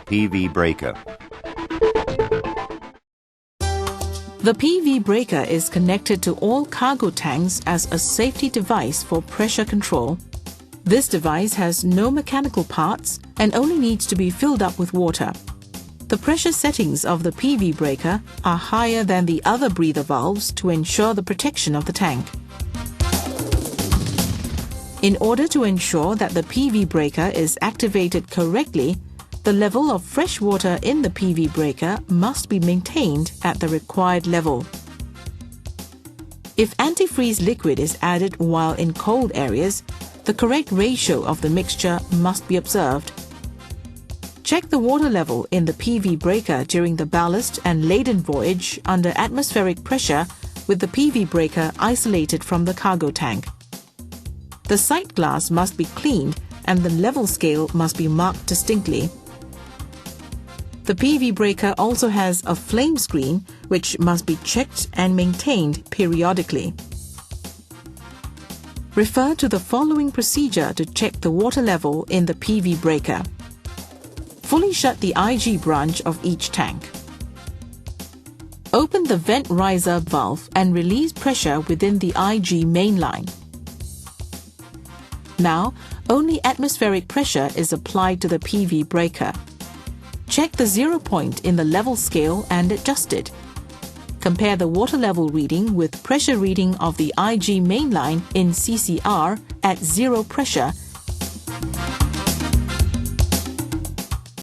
PV breaker. The PV breaker is connected to all cargo tanks as a safety device for pressure control. This device has no mechanical parts and only needs to be filled up with water. The pressure settings of the PV breaker are higher than the other breather valves to ensure the protection of the tank. In order to ensure that the PV breaker is activated correctly, the level of fresh water in the PV breaker must be maintained at the required level. If antifreeze liquid is added while in cold areas, the correct ratio of the mixture must be observed. Check the water level in the PV breaker during the ballast and laden voyage under atmospheric pressure with the PV breaker isolated from the cargo tank. The sight glass must be cleaned and the level scale must be marked distinctly. The PV breaker also has a flame screen which must be checked and maintained periodically. Refer to the following procedure to check the water level in the PV breaker. Fully shut the IG branch of each tank. Open the vent riser valve and release pressure within the IG mainline. Now, only atmospheric pressure is applied to the PV breaker. Check the 0 point in the level scale and adjust it. Compare the water level reading with pressure reading of the IG mainline in CCR at 0 pressure